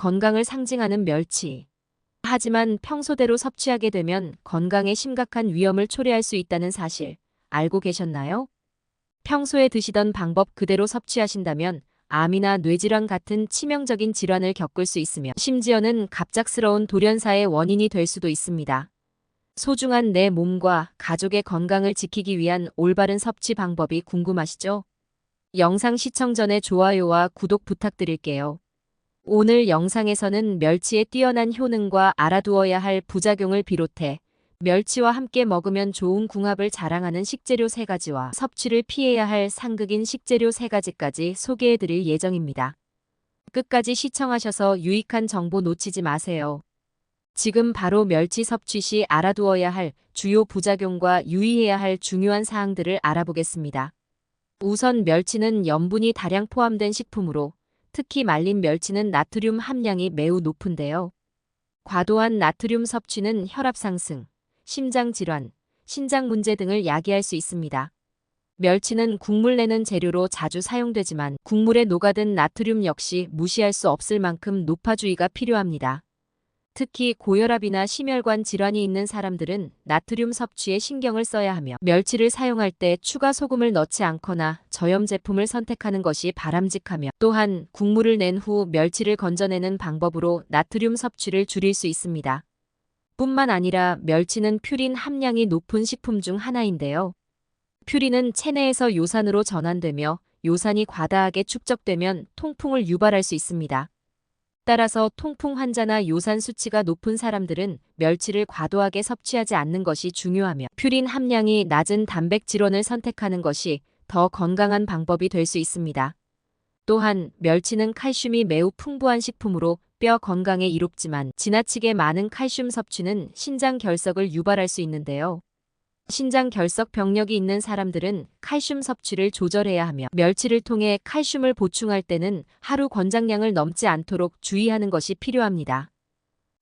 건강을 상징하는 멸치. 하지만 평소대로 섭취하게 되면 건강에 심각한 위험을 초래할 수 있다는 사실 알고 계셨나요? 평소에 드시던 방법 그대로 섭취하신다면 암이나 뇌질환 같은 치명적인 질환을 겪을 수 있으며 심지어는 갑작스러운 돌연사의 원인이 될 수도 있습니다. 소중한 내 몸과 가족의 건강을 지키기 위한 올바른 섭취 방법이 궁금하시죠? 영상 시청 전에 좋아요와 구독 부탁드릴게요. 오늘 영상에서는 멸치의 뛰어난 효능과 알아두어야 할 부작용을 비롯해 멸치와 함께 먹으면 좋은 궁합을 자랑하는 식재료 3가지와 섭취를 피해야 할 상극인 식재료 3가지까지 소개해드릴 예정입니다. 끝까지 시청하셔서 유익한 정보 놓치지 마세요. 지금 바로 멸치 섭취 시 알아두어야 할 주요 부작용과 유의해야 할 중요한 사항들을 알아보겠습니다. 우선 멸치는 염분이 다량 포함된 식품으로 특히 말린 멸치는 나트륨 함량이 매우 높은데요. 과도한 나트륨 섭취는 혈압 상승, 심장 질환, 신장 문제 등을 야기할 수 있습니다. 멸치는 국물 내는 재료로 자주 사용되지만 국물에 녹아든 나트륨 역시 무시할 수 없을 만큼 높아 주의가 필요합니다. 특히 고혈압이나 심혈관 질환이 있는 사람들은 나트륨 섭취에 신경을 써야 하며 멸치를 사용할 때 추가 소금을 넣지 않거나 저염 제품을 선택하는 것이 바람직하며 또한 국물을 낸 후 멸치를 건져내는 방법으로 나트륨 섭취를 줄일 수 있습니다. 뿐만 아니라 멸치는 퓨린 함량이 높은 식품 중 하나인데요. 퓨린은 체내에서 요산으로 전환되며 요산이 과다하게 축적되면 통풍을 유발할 수 있습니다. 따라서 통풍 환자나 요산 수치가 높은 사람들은 멸치를 과도하게 섭취하지 않는 것이 중요하며 퓨린 함량이 낮은 단백질원을 선택하는 것이 더 건강한 방법이 될 수 있습니다. 또한 멸치는 칼슘이 매우 풍부한 식품으로 뼈 건강에 이롭지만 지나치게 많은 칼슘 섭취는 신장 결석을 유발할 수 있는데요. 신장 결석 병력이 있는 사람들은 칼슘 섭취를 조절해야 하며 멸치를 통해 칼슘을 보충할 때는 하루 권장량을 넘지 않도록 주의하는 것이 필요합니다.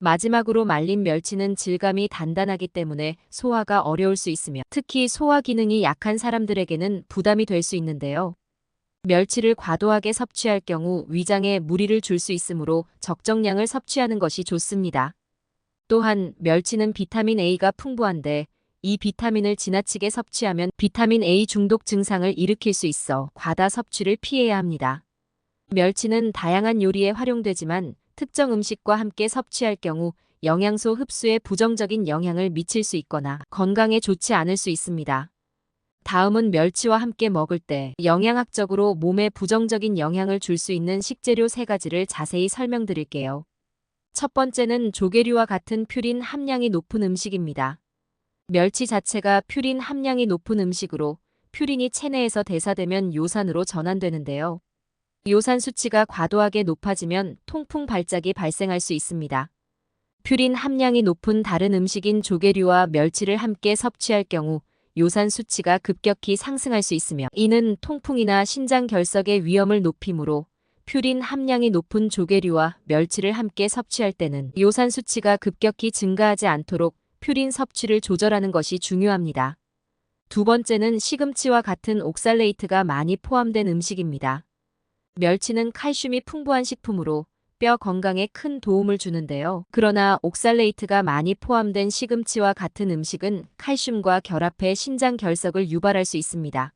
마지막으로 말린 멸치는 질감이 단단하기 때문에 소화가 어려울 수 있으며 특히 소화 기능이 약한 사람들에게는 부담이 될 수 있는데요. 멸치를 과도하게 섭취할 경우 위장에 무리를 줄 수 있으므로 적정량을 섭취하는 것이 좋습니다. 또한 멸치는 비타민 A가 풍부한데 이 비타민을 지나치게 섭취하면 비타민 A 중독 증상을 일으킬 수 있어 과다 섭취를 피해야 합니다. 멸치는 다양한 요리에 활용되지만 특정 음식과 함께 섭취할 경우 영양소 흡수에 부정적인 영향을 미칠 수 있거나 건강에 좋지 않을 수 있습니다. 다음은 멸치와 함께 먹을 때 영양학적으로 몸에 부정적인 영향을 줄 수 있는 식재료 3가지를 자세히 설명드릴게요. 첫 번째는 조개류와 같은 퓨린 함량이 높은 음식입니다. 멸치 자체가 퓨린 함량이 높은 음식으로 퓨린이 체내에서 대사되면 요산으로 전환되는데요. 요산 수치가 과도하게 높아지면 통풍 발작이 발생할 수 있습니다. 퓨린 함량이 높은 다른 음식인 조개류와 멸치를 함께 섭취할 경우 요산 수치가 급격히 상승할 수 있으며 이는 통풍이나 신장 결석의 위험을 높이므로 퓨린 함량이 높은 조개류와 멸치를 함께 섭취할 때는 요산 수치가 급격히 증가하지 않도록 퓨린 섭취를 조절하는 것이 중요합니다. 두 번째는 시금치와 같은 옥살레이트가 많이 포함된 음식입니다. 멸치는 칼슘이 풍부한 식품으로 뼈 건강에 큰 도움을 주는데요. 그러나 옥살레이트가 많이 포함된 시금치와 같은 음식은 칼슘과 결합해 신장 결석을 유발할 수 있습니다.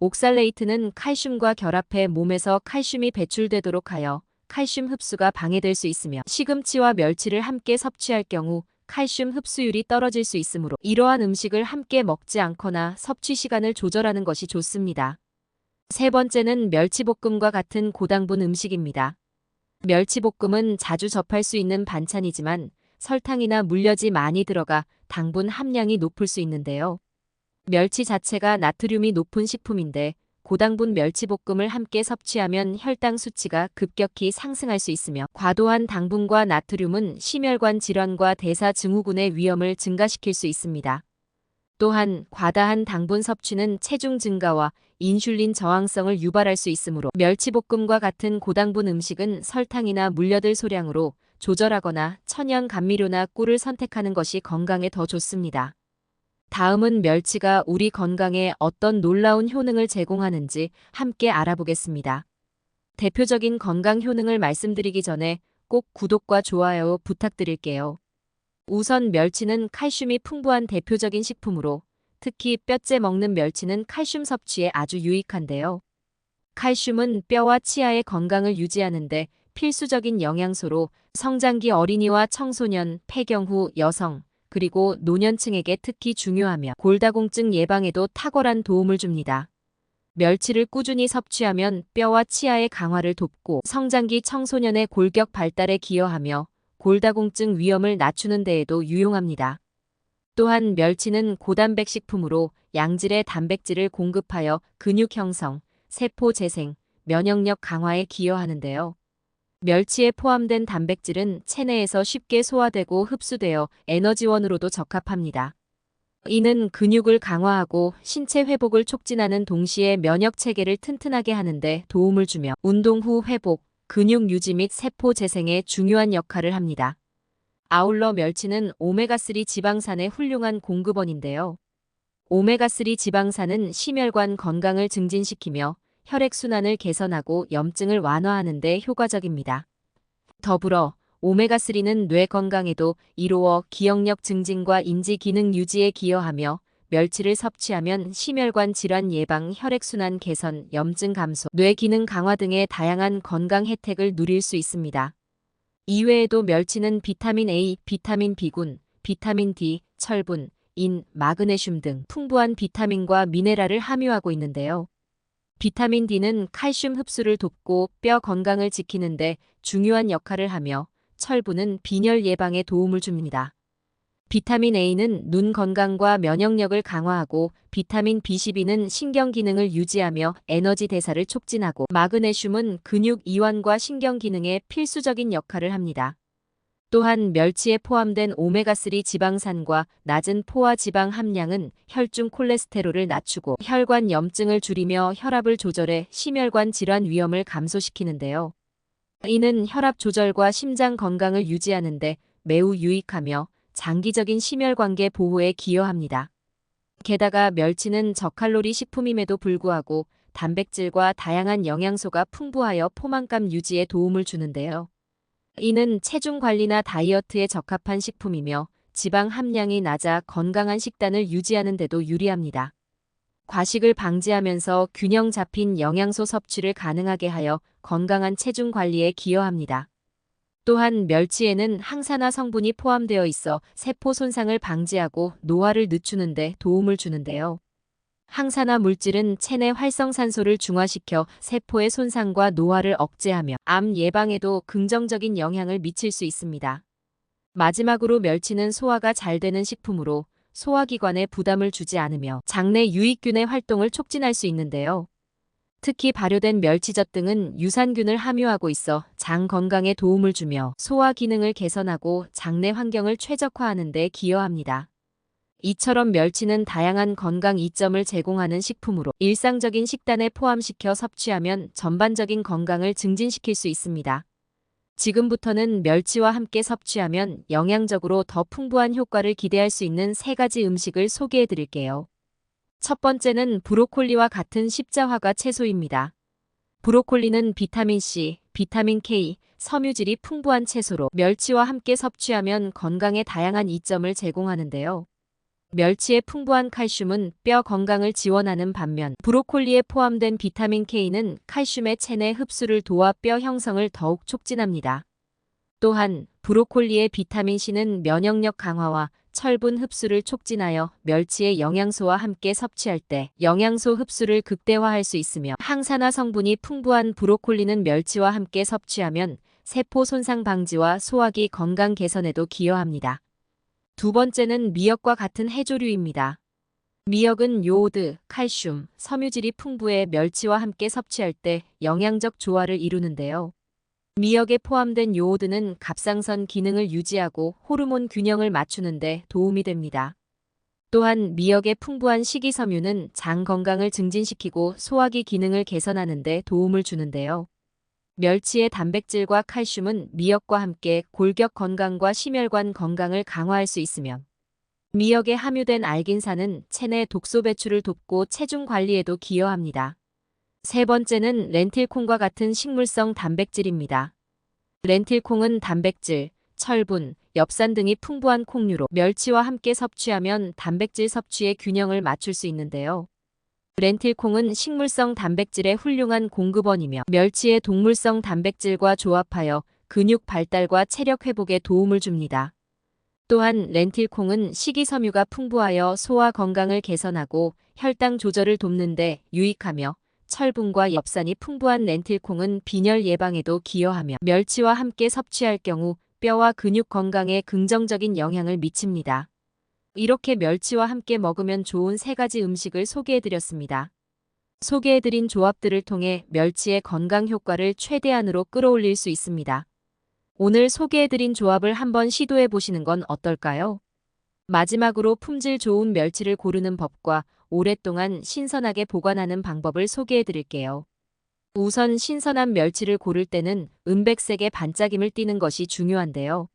옥살레이트는 칼슘과 결합해 몸에서 칼슘이 배출되도록 하여 칼슘 흡수가 방해될 수 있으며 시금치와 멸치를 함께 섭취할 경우 칼슘 흡수율이 떨어질 수 있으므로 이러한 음식을 함께 먹지 않거나 섭취 시간을 조절하는 것이 좋습니다. 세 번째는 멸치볶음과 같은 고당분 음식입니다. 멸치볶음은 자주 접할 수 있는 반찬이지만 설탕이나 물엿이 많이 들어가 당분 함량이 높을 수 있는데요. 멸치 자체가 나트륨이 높은 식품인데 고당분 멸치볶음을 함께 섭취하면 혈당 수치가 급격히 상승할 수 있으며 과도한 당분과 나트륨은 심혈관 질환과 대사증후군의 위험을 증가시킬 수 있습니다. 또한 과다한 당분 섭취는 체중 증가와 인슐린 저항성을 유발할 수 있으므로 멸치볶음과 같은 고당분 음식은 설탕이나 물엿을 소량으로 조절하거나 천연 감미료나 꿀을 선택하는 것이 건강에 더 좋습니다. 다음은 멸치가 우리 건강에 어떤 놀라운 효능을 제공하는지 함께 알아보겠습니다. 대표적인 건강 효능을 말씀드리기 전에 꼭 구독과 좋아요 부탁드릴게요. 우선 멸치는 칼슘이 풍부한 대표적인 식품으로 특히 뼈째 먹는 멸치는 칼슘 섭취에 아주 유익한데요. 칼슘은 뼈와 치아의 건강을 유지하는 데 필수적인 영양소로 성장기 어린이와 청소년, 폐경 후 여성, 그리고 노년층에게 특히 중요하며 골다공증 예방에도 탁월한 도움을 줍니다. 멸치를 꾸준히 섭취하면 뼈와 치아의 강화를 돕고 성장기 청소년의 골격 발달에 기여하며 골다공증 위험을 낮추는 데에도 유용합니다. 또한 멸치는 고단백 식품으로 양질의 단백질을 공급하여 근육 형성, 세포 재생, 면역력 강화에 기여하는데요. 멸치에 포함된 단백질은 체내에서 쉽게 소화되고 흡수되어 에너지원으로도 적합합니다. 이는 근육을 강화하고 신체 회복을 촉진하는 동시에 면역 체계를 튼튼하게 하는데 도움을 주며 운동 후 회복, 근육 유지 및 세포 재생에 중요한 역할을 합니다. 아울러 멸치는 오메가3 지방산의 훌륭한 공급원인데요. 오메가3 지방산은 심혈관 건강을 증진시키며 혈액순환을 개선하고 염증을 완화하는 데 효과적입니다. 더불어 오메가3는 뇌 건강에도 이로워 기억력 증진과 인지 기능 유지에 기여하며 멸치를 섭취하면 심혈관 질환 예방, 혈액순환 개선, 염증 감소, 뇌 기능 강화 등의 다양한 건강 혜택을 누릴 수 있습니다. 이외에도 멸치는 비타민 A, 비타민 B군, 비타민 D, 철분, 인, 마그네슘 등 풍부한 비타민과 미네랄을 함유하고 있는데요. 비타민 D는 칼슘 흡수를 돕고 뼈 건강을 지키는 데 중요한 역할을 하며 철분은 빈혈 예방에 도움을 줍니다. 비타민 A는 눈 건강과 면역력을 강화하고 비타민 B12는 신경 기능을 유지하며 에너지 대사를 촉진하고 마그네슘은 근육 이완과 신경 기능에 필수적인 역할을 합니다. 또한 멸치에 포함된 오메가3 지방산과 낮은 포화 지방 함량은 혈중 콜레스테롤을 낮추고 혈관 염증을 줄이며 혈압을 조절해 심혈관 질환 위험을 감소시키는데요. 이는 혈압 조절과 심장 건강을 유지하는 데 매우 유익하며 장기적인 심혈관계 보호에 기여합니다. 게다가 멸치는 저칼로리 식품임에도 불구하고 단백질과 다양한 영양소가 풍부하여 포만감 유지에 도움을 주는데요. 이는 체중 관리나 다이어트에 적합한 식품이며 지방 함량이 낮아 건강한 식단을 유지하는 데도 유리합니다. 과식을 방지하면서 균형 잡힌 영양소 섭취를 가능하게 하여 건강한 체중 관리에 기여합니다. 또한 멸치에는 항산화 성분이 포함되어 있어 세포 손상을 방지하고 노화를 늦추는 데 도움을 주는데요. 항산화 물질은 체내 활성산소를 중화시켜 세포의 손상과 노화를 억제하며 암 예방에도 긍정적인 영향을 미칠 수 있습니다. 마지막으로 멸치는 소화가 잘 되는 식품으로 소화기관에 부담을 주지 않으며 장내 유익균의 활동을 촉진할 수 있는데요. 특히 발효된 멸치젓 등은 유산균을 함유하고 있어 장 건강에 도움을 주며 소화 기능을 개선하고 장내 환경을 최적화하는 데 기여합니다. 이처럼 멸치는 다양한 건강 이점을 제공하는 식품으로 일상적인 식단에 포함시켜 섭취하면 전반적인 건강을 증진시킬 수 있습니다. 지금부터는 멸치와 함께 섭취하면 영양적으로 더 풍부한 효과를 기대할 수 있는 3가지 음식을 소개해 드릴게요. 첫 번째는 브로콜리와 같은 십자화과 채소입니다. 브로콜리는 비타민C, 비타민 K, 섬유질이 풍부한 채소로 멸치와 함께 섭취하면 건강에 다양한 이점을 제공하는데요. 멸치의 풍부한 칼슘은 뼈 건강을 지원하는 반면 브로콜리에 포함된 비타민 K는 칼슘의 체내 흡수를 도와 뼈 형성을 더욱 촉진합니다. 또한 브로콜리의 비타민 C는 면역력 강화와 철분 흡수를 촉진하여 멸치의 영양소와 함께 섭취할 때 영양소 흡수를 극대화할 수 있으며 항산화 성분이 풍부한 브로콜리는 멸치와 함께 섭취하면 세포 손상 방지와 소화기 건강 개선에도 기여합니다. 두 번째는 미역과 같은 해조류입니다. 미역은 요오드, 칼슘, 섬유질이 풍부해 멸치와 함께 섭취할 때 영양적 조화를 이루는데요. 미역에 포함된 요오드는 갑상선 기능을 유지하고 호르몬 균형을 맞추는 데 도움이 됩니다. 또한 미역의 풍부한 식이섬유는 장 건강을 증진시키고 소화기 기능을 개선하는 데 도움을 주는데요. 멸치의 단백질과 칼슘은 미역과 함께 골격 건강과 심혈관 건강을 강화할 수 있으며 미역에 함유된 알긴산은 체내 독소 배출을 돕고 체중 관리에도 기여합니다. 세 번째는 렌틸콩과 같은 식물성 단백질입니다. 렌틸콩은 단백질, 철분, 엽산 등이 풍부한 콩류로 멸치와 함께 섭취하면 단백질 섭취의 균형을 맞출 수 있는데요. 렌틸콩은 식물성 단백질의 훌륭한 공급원이며 멸치의 동물성 단백질과 조합하여 근육 발달과 체력 회복에 도움을 줍니다. 또한 렌틸콩은 식이섬유가 풍부하여 소화 건강을 개선하고 혈당 조절을 돕는 데 유익하며 철분과 엽산이 풍부한 렌틸콩은 빈혈 예방에도 기여하며 멸치와 함께 섭취할 경우 뼈와 근육 건강에 긍정적인 영향을 미칩니다. 이렇게 멸치와 함께 먹으면 좋은 3가지 음식을 소개해드렸습니다. 소개해드린 조합들을 통해 멸치의 건강 효과를 최대한으로 끌어올릴 수 있습니다. 오늘 소개해드린 조합을 한번 시도해보시는 건 어떨까요? 마지막으로 품질 좋은 멸치를 고르는 법과 오랫동안 신선하게 보관하는 방법을 소개해드릴게요. 우선 신선한 멸치를 고를 때는 은백색의 반짝임을 띠는 것이 중요한데요.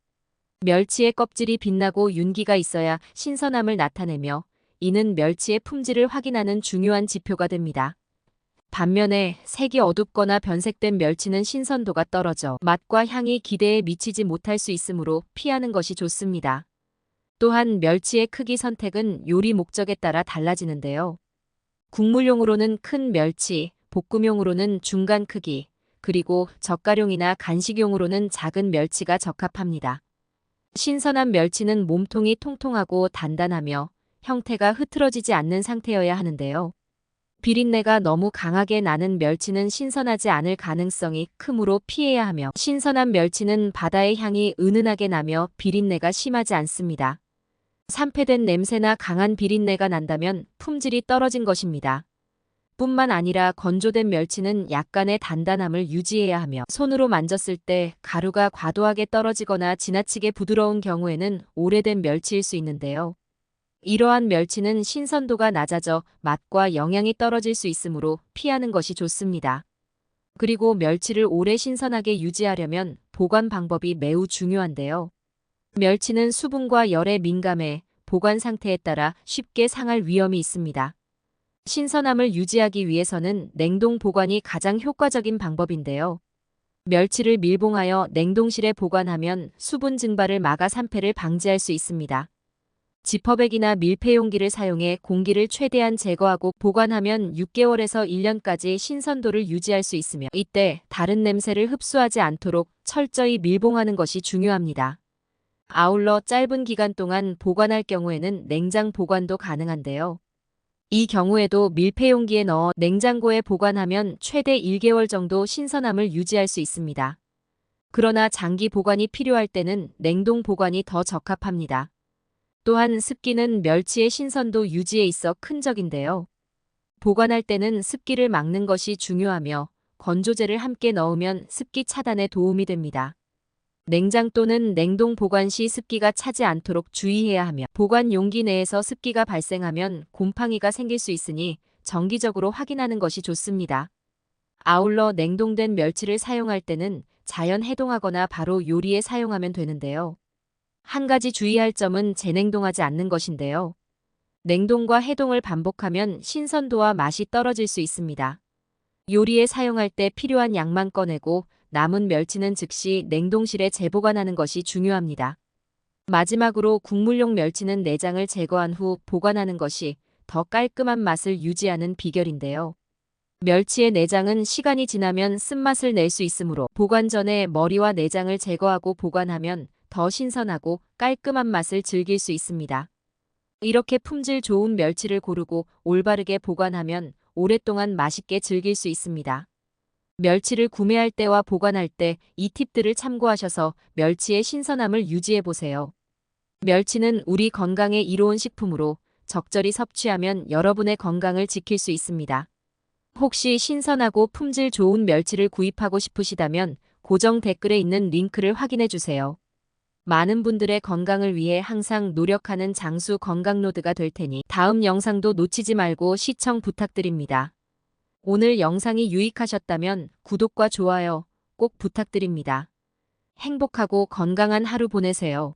멸치의 껍질이 빛나고 윤기가 있어야 신선함을 나타내며 이는 멸치의 품질을 확인하는 중요한 지표가 됩니다. 반면에 색이 어둡거나 변색된 멸치는 신선도가 떨어져 맛과 향이 기대에 미치지 못할 수 있으므로 피하는 것이 좋습니다. 또한 멸치의 크기 선택은 요리 목적에 따라 달라지는데요. 국물용으로는 큰 멸치, 볶음용으로는 중간 크기, 그리고 젓갈용이나 간식용으로는 작은 멸치가 적합합니다. 신선한 멸치는 몸통이 통통하고 단단하며 형태가 흐트러지지 않는 상태여야 하는데요. 비린내가 너무 강하게 나는 멸치는 신선하지 않을 가능성이 크므로 피해야 하며 신선한 멸치는 바다의 향이 은은하게 나며 비린내가 심하지 않습니다. 산패된 냄새나 강한 비린내가 난다면 품질이 떨어진 것입니다. 뿐만 아니라 건조된 멸치는 약간의 단단함을 유지해야 하며 손으로 만졌을 때 가루가 과도하게 떨어지거나 지나치게 부드러운 경우에는 오래된 멸치일 수 있는데요. 이러한 멸치는 신선도가 낮아져 맛과 영양이 떨어질 수 있으므로 피하는 것이 좋습니다. 그리고 멸치를 오래 신선하게 유지하려면 보관 방법이 매우 중요한데요. 멸치는 수분과 열에 민감해 보관 상태에 따라 쉽게 상할 위험이 있습니다. 신선함을 유지하기 위해서는 냉동 보관이 가장 효과적인 방법인데요. 멸치를 밀봉하여 냉동실에 보관하면 수분 증발을 막아 산패를 방지할 수 있습니다. 지퍼백이나 밀폐용기를 사용해 공기를 최대한 제거하고 보관하면 6개월에서 1년까지 신선도를 유지할 수 있으며 이때 다른 냄새를 흡수하지 않도록 철저히 밀봉하는 것이 중요합니다. 아울러 짧은 기간 동안 보관할 경우에는 냉장 보관도 가능한데요. 이 경우에도 밀폐용기에 넣어 냉장고에 보관하면 최대 1개월 정도 신선함을 유지할 수 있습니다. 그러나 장기 보관이 필요할 때는 냉동 보관이 더 적합합니다. 또한 습기는 멸치의 신선도 유지에 있어 큰 적인데요. 보관할 때는 습기를 막는 것이 중요하며 건조제를 함께 넣으면 습기 차단에 도움이 됩니다. 냉장 또는 냉동 보관 시 습기가 차지 않도록 주의해야 하며 보관 용기 내에서 습기가 발생하면 곰팡이가 생길 수 있으니 정기적으로 확인하는 것이 좋습니다. 아울러 냉동된 멸치를 사용할 때는 자연 해동하거나 바로 요리에 사용하면 되는데요. 한 가지 주의할 점은 재냉동하지 않는 것인데요. 냉동과 해동을 반복하면 신선도와 맛이 떨어질 수 있습니다. 요리에 사용할 때 필요한 양만 꺼내고 남은 멸치는 즉시 냉동실에 재보관하는 것이 중요합니다. 마지막으로 국물용 멸치는 내장을 제거한 후 보관하는 것이 더 깔끔한 맛을 유지하는 비결인데요. 멸치의 내장은 시간이 지나면 쓴맛을 낼 수 있으므로 보관 전에 머리와 내장을 제거하고 보관하면 더 신선하고 깔끔한 맛을 즐길 수 있습니다. 이렇게 품질 좋은 멸치를 고르고 올바르게 보관하면 오랫동안 맛있게 즐길 수 있습니다. 멸치를 구매할 때와 보관할 때 이 팁들을 참고하셔서 멸치의 신선함을 유지해 보세요. 멸치는 우리 건강에 이로운 식품으로 적절히 섭취하면 여러분의 건강을 지킬 수 있습니다. 혹시 신선하고 품질 좋은 멸치를 구입하고 싶으시다면 고정 댓글에 있는 링크를 확인해 주세요. 많은 분들의 건강을 위해 항상 노력하는 장수 건강로드가 될 테니 다음 영상도 놓치지 말고 시청 부탁드립니다. 오늘 영상이 유익하셨다면 구독과 좋아요 꼭 부탁드립니다. 행복하고 건강한 하루 보내세요.